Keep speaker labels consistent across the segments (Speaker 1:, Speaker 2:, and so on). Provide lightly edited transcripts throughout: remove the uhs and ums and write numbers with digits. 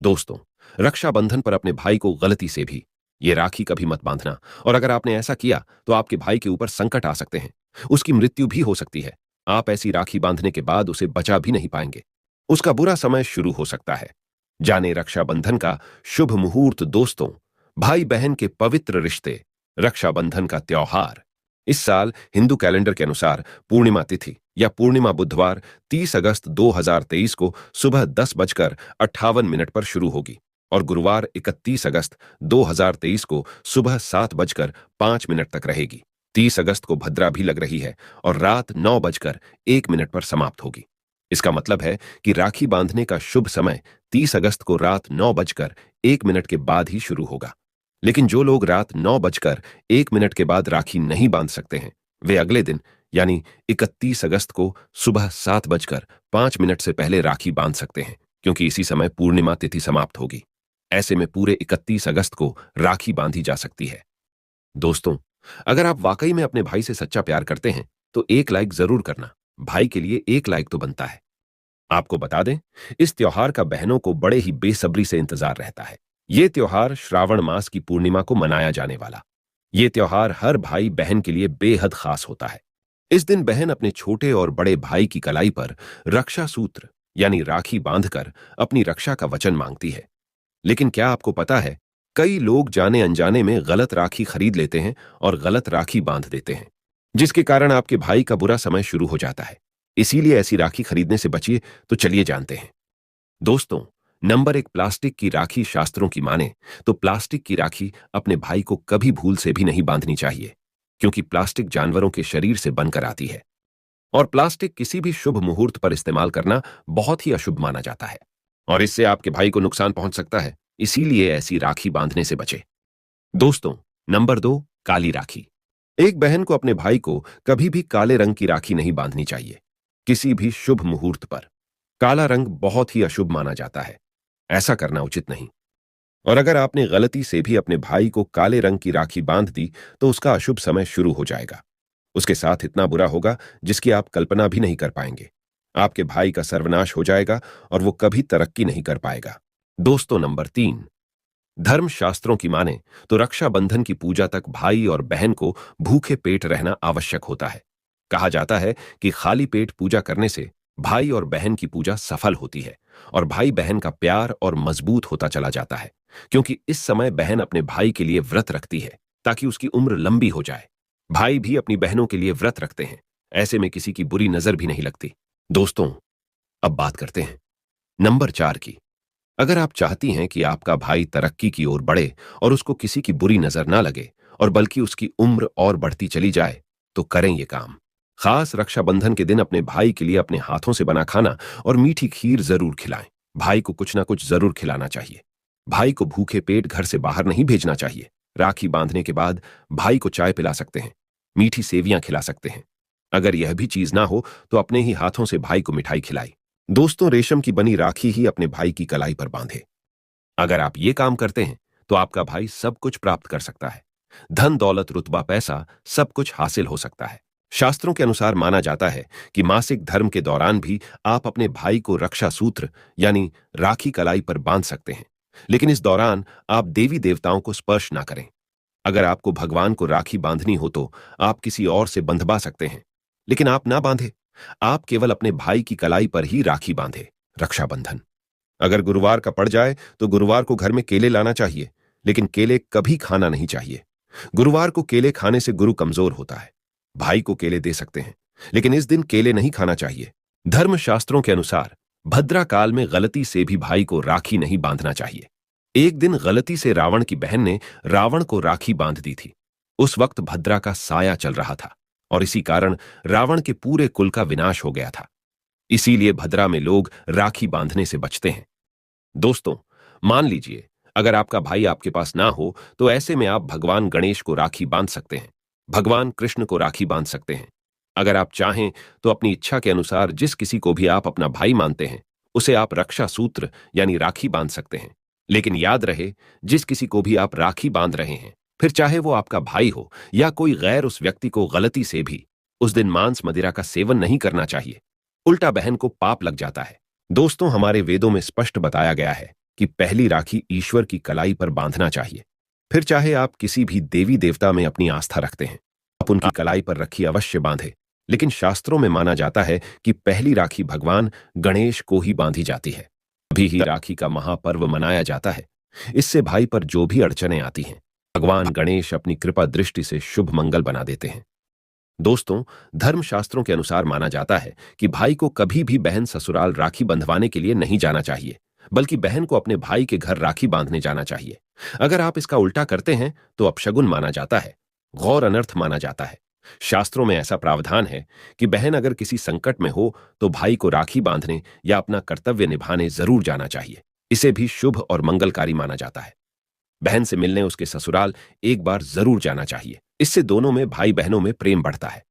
Speaker 1: दोस्तों, रक्षाबंधन पर अपने भाई को गलती से भी ये राखी कभी मत बांधना। और अगर आपने ऐसा किया तो आपके भाई के ऊपर संकट आ सकते हैं। उसकी मृत्यु भी हो सकती है। आप ऐसी राखी बांधने के बाद उसे बचा भी नहीं पाएंगे। उसका बुरा समय शुरू हो सकता है। जाने रक्षाबंधन का शुभ मुहूर्त। दोस्तों, भाई बहन के पवित्र रिश्ते, रक्षाबंधन का त्योहार इस साल हिंदू कैलेंडर के अनुसार पूर्णिमा तिथि या पूर्णिमा बुधवार 30 अगस्त 2023 को सुबह 10:58 पर शुरू होगी और गुरुवार 31 अगस्त 2023 को सुबह 7:05 तक रहेगी। 30 अगस्त को भद्रा भी लग रही है और रात 9:01 पर समाप्त होगी। इसका मतलब है कि राखी बांधने का शुभ समय 30 अगस्त को रात 9:01 के बाद ही शुरू होगा। लेकिन जो लोग रात 9:01 के बाद राखी नहीं बांध सकते हैं, वे अगले दिन यानी 31 अगस्त को सुबह 7:05 से पहले राखी बांध सकते हैं, क्योंकि इसी समय पूर्णिमा तिथि समाप्त होगी। ऐसे में पूरे 31 अगस्त को राखी बांधी जा सकती है। दोस्तों, अगर आप वाकई में अपने भाई से सच्चा प्यार करते हैं तो एक लाइक जरूर करना। भाई के लिए एक लाइक तो बनता है। आपको बता दें, इस त्योहार का बहनों को बड़े ही बेसब्री से इंतजार रहता है। ये त्योहार श्रावण मास की पूर्णिमा को मनाया जाने वाला। ये त्योहार हर भाई बहन के लिए बेहद खास होता है। इस दिन बहन अपने छोटे और बड़े भाई की कलाई पर रक्षा सूत्र यानी राखी बांधकर अपनी रक्षा का वचन मांगती है। लेकिन क्या आपको पता है, कई लोग जाने अनजाने में गलत राखी खरीद लेते हैं और गलत राखी बांध देते हैं, जिसके कारण आपके भाई का बुरा समय शुरू हो जाता है। इसीलिए ऐसी राखी खरीदने से बचिए। तो चलिए जानते हैं। दोस्तों, नंबर 1, प्लास्टिक की राखी। शास्त्रों की माने तो प्लास्टिक की राखी अपने भाई को कभी भूल से भी नहीं बांधनी चाहिए, क्योंकि प्लास्टिक जानवरों के शरीर से बनकर आती है और प्लास्टिक किसी भी शुभ मुहूर्त पर इस्तेमाल करना बहुत ही अशुभ माना जाता है और इससे आपके भाई को नुकसान पहुंच सकता है। इसीलिए ऐसी राखी बांधने से बचे। दोस्तों, नंबर 2, काली राखी। एक बहन को अपने भाई को कभी भी काले रंग की राखी नहीं बांधनी चाहिए, किसी भी शुभ मुहूर्त पर। काला रंग बहुत ही अशुभ माना जाता है। ऐसा करना उचित नहीं। और अगर आपने गलती से भी अपने भाई को काले रंग की राखी बांध दी तो उसका अशुभ समय शुरू हो जाएगा। उसके साथ इतना बुरा होगा जिसकी आप कल्पना भी नहीं कर पाएंगे। आपके भाई का सर्वनाश हो जाएगा और वो कभी तरक्की नहीं कर पाएगा। दोस्तों, नंबर 3, धर्मशास्त्रों की माने तो रक्षाबंधन की पूजा तक भाई और बहन को भूखे पेट रहना आवश्यक होता है। कहा जाता है कि खाली पेट पूजा करने से भाई और बहन की पूजा सफल होती है और भाई बहन का प्यार और मजबूत होता चला जाता है, क्योंकि इस समय बहन अपने भाई के लिए व्रत रखती है ताकि उसकी उम्र लंबी हो जाए। भाई भी अपनी बहनों के लिए व्रत रखते हैं। ऐसे में किसी की बुरी नजर भी नहीं लगती। दोस्तों, अब बात करते हैं नंबर 4 की। अगर आप चाहती हैं कि आपका भाई तरक्की की ओर बढ़े और उसको किसी की बुरी नजर ना लगे और बल्कि उसकी उम्र और बढ़ती चली जाए, तो करें ये काम। खास रक्षाबंधन के दिन अपने भाई के लिए अपने हाथों से बना खाना और मीठी खीर जरूर खिलाएं। भाई को कुछ ना कुछ जरूर खिलाना चाहिए। भाई को भूखे पेट घर से बाहर नहीं भेजना चाहिए। राखी बांधने के बाद भाई को चाय पिला सकते हैं, मीठी सेवियां खिला सकते हैं। अगर यह भी चीज ना हो तो अपने ही हाथों से भाई को मिठाई खिलाई। दोस्तों, रेशम की बनी राखी ही अपने भाई की कलाई पर बांधे। अगर आप ये काम करते हैं तो आपका भाई सब कुछ प्राप्त कर सकता है। धन दौलत रुतबा पैसा सब कुछ हासिल हो सकता है। शास्त्रों के अनुसार माना जाता है कि मासिक धर्म के दौरान भी आप अपने भाई को रक्षा सूत्र यानी राखी कलाई पर बांध सकते हैं, लेकिन इस दौरान आप देवी देवताओं को स्पर्श ना करें। अगर आपको भगवान को राखी बांधनी हो तो आप किसी और से बंधवा सकते हैं, लेकिन आप ना बांधे। आप केवल अपने भाई की कलाई पर ही राखी बांधे। रक्षाबंधन अगर गुरुवार का पड़ जाए तो गुरुवार को घर में केले लाना चाहिए, लेकिन केले कभी खाना नहीं चाहिए। गुरुवार को केले खाने से गुरु कमजोर होता है। भाई को केले दे सकते हैं, लेकिन इस दिन केले नहीं खाना चाहिए। धर्मशास्त्रों के अनुसार भद्रा काल में गलती से भी भाई को राखी नहीं बांधना चाहिए। एक दिन गलती से रावण की बहन ने रावण को राखी बांध दी थी। उस वक्त भद्रा का साया चल रहा था और इसी कारण रावण के पूरे कुल का विनाश हो गया था। इसीलिए भद्रा में लोग राखी बांधने से बचते हैं। दोस्तों, मान लीजिए अगर आपका भाई आपके पास ना हो तो ऐसे में आप भगवान गणेश को राखी बांध सकते हैं, भगवान कृष्ण को राखी बांध सकते हैं। अगर आप चाहें तो अपनी इच्छा के अनुसार जिस किसी को भी आप अपना भाई मानते हैं उसे आप रक्षा सूत्र यानी राखी बांध सकते हैं। लेकिन याद रहे, जिस किसी को भी आप राखी बांध रहे हैं, फिर चाहे वो आपका भाई हो या कोई गैर, उस व्यक्ति को गलती से भी उस दिन मांस मदिरा का सेवन नहीं करना चाहिए। उल्टा बहन को पाप लग जाता है। दोस्तों, हमारे वेदों में स्पष्ट बताया गया है कि पहली राखी ईश्वर की कलाई पर बांधना चाहिए। फिर चाहे आप किसी भी देवी देवता में अपनी आस्था रखते हैं, आप उनकी कलाई पर रखी अवश्य बांधे। लेकिन शास्त्रों में माना जाता है कि पहली राखी भगवान गणेश को ही बांधी जाती है। अभी ही राखी का महापर्व मनाया जाता है। इससे भाई पर जो भी अड़चनें आती हैं, भगवान गणेश अपनी कृपा दृष्टि से शुभ मंगल बना देते हैं। दोस्तों, धर्मशास्त्रों के अनुसार माना जाता है कि भाई को कभी भी बहन ससुराल राखी बंधवाने के लिए नहीं जाना चाहिए, बल्कि बहन को अपने भाई के घर राखी बांधने जाना चाहिए। अगर आप इसका उल्टा करते हैं तो अपशगुन माना जाता है, गौर अनर्थ माना जाता है। शास्त्रों में ऐसा प्रावधान है कि बहन अगर किसी संकट में हो तो भाई को राखी बांधने या अपना कर्तव्य निभाने जरूर जाना चाहिए। इसे भी शुभ और मंगलकारी माना जाता है। बहन से मिलने उसके ससुराल एक बार जरूर जाना चाहिए। इससे दोनों में, भाई बहनों में प्रेम बढ़ता है।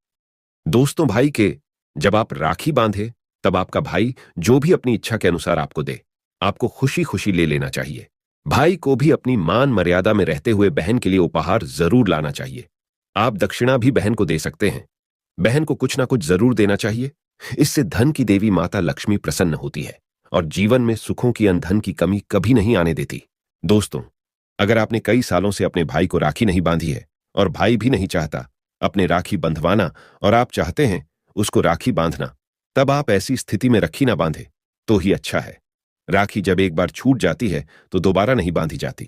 Speaker 1: दोस्तों, भाई के जब आप राखी बांधे तब आपका भाई जो भी अपनी इच्छा के अनुसार आपको दे, आपको खुशी खुशी ले लेना चाहिए। भाई को भी अपनी मान मर्यादा में रहते हुए बहन के लिए उपहार जरूर लाना चाहिए। आप दक्षिणा भी बहन को दे सकते हैं। बहन को कुछ ना कुछ जरूर देना चाहिए। इससे धन की देवी माता लक्ष्मी प्रसन्न होती है और जीवन में सुखों की अनधन की कमी कभी नहीं आने देती। दोस्तों, अगर आपने कई सालों से अपने भाई को राखी नहीं बांधी है और भाई भी नहीं चाहता अपने राखी बंधवाना और आप चाहते हैं उसको राखी बांधना, तब आप ऐसी स्थिति में रखी ना बांधे तो ही अच्छा है। राखी जब एक बार छूट जाती है तो दोबारा नहीं बांधी जाती।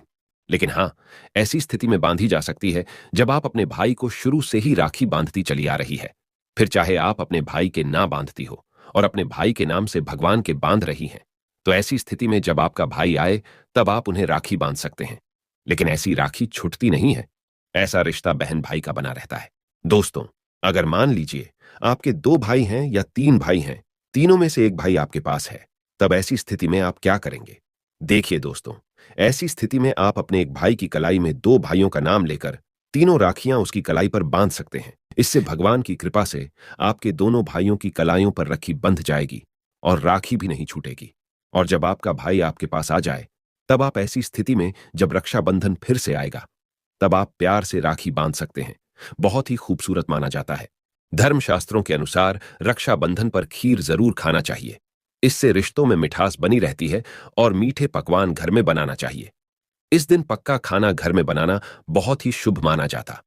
Speaker 1: लेकिन हां, ऐसी स्थिति में बांधी जा सकती है जब आप अपने भाई को शुरू से ही राखी बांधती चली आ रही है। फिर चाहे आप अपने भाई के ना बांधती हो और अपने भाई के नाम से भगवान के बांध रही हैं, तो ऐसी स्थिति में जब आपका भाई आए तब आप उन्हें राखी बांध सकते हैं। लेकिन ऐसी राखी छूटती नहीं है। ऐसा रिश्ता बहन भाई का बना रहता है। दोस्तों, अगर मान लीजिए आपके 2 भाई हैं या 3 भाई हैं, तीनों में से एक भाई आपके पास है, तब ऐसी स्थिति में आप क्या करेंगे? देखिए दोस्तों, ऐसी स्थिति में आप अपने एक भाई की कलाई में 2 भाइयों का नाम लेकर तीनों राखियां उसकी कलाई पर बांध सकते हैं। इससे भगवान की कृपा से आपके दोनों भाइयों की कलाइयों पर रखी बंध जाएगी और राखी भी नहीं छूटेगी। और जब आपका भाई आपके पास आ जाए, तब आप ऐसी स्थिति में जब रक्षाबंधन फिर से आएगा, तब आप प्यार से राखी बांध सकते हैं। बहुत ही खूबसूरत माना जाता है। धर्मशास्त्रों के अनुसार रक्षाबंधन पर खीर जरूर खाना चाहिए। इससे रिश्तों में मिठास बनी रहती है और मीठे पकवान घर में बनाना चाहिए। इस दिन पक्का खाना घर में बनाना बहुत ही शुभ माना जाता।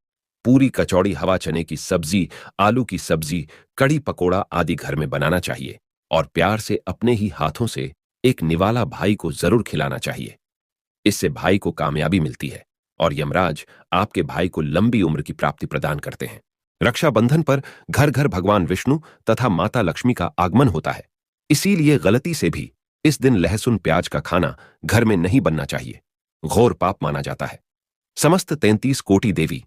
Speaker 1: पूरी, कचौड़ी, हवा चने की सब्जी, आलू की सब्जी, कड़ी पकोड़ा आदि घर में बनाना चाहिए और प्यार से अपने ही हाथों से एक निवाला भाई को जरूर खिलाना चाहिए। इससे भाई को कामयाबी मिलती है और यमराज आपके भाई को लंबी उम्र की प्राप्ति प्रदान करते हैं। रक्षाबंधन पर घर घर भगवान विष्णु तथा माता लक्ष्मी का आगमन होता है। इसीलिए गलती से भी इस दिन लहसुन प्याज का खाना घर में नहीं बनना चाहिए। घोर पाप माना जाता है। समस्त 33 कोटि देवी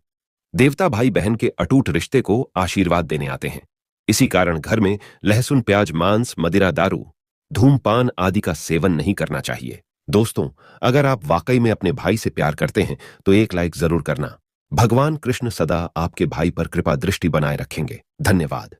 Speaker 1: देवता भाई बहन के अटूट रिश्ते को आशीर्वाद देने आते हैं। इसी कारण घर में लहसुन प्याज, मांस, मदिरा, दारू, धूमपान आदि का सेवन नहीं करना चाहिए। दोस्तों, अगर आप वाकई में अपने भाई से प्यार करते हैं तो एक लाइक जरूर करना। भगवान कृष्ण सदा आपके भाई पर कृपा दृष्टि बनाए रखेंगे। धन्यवाद।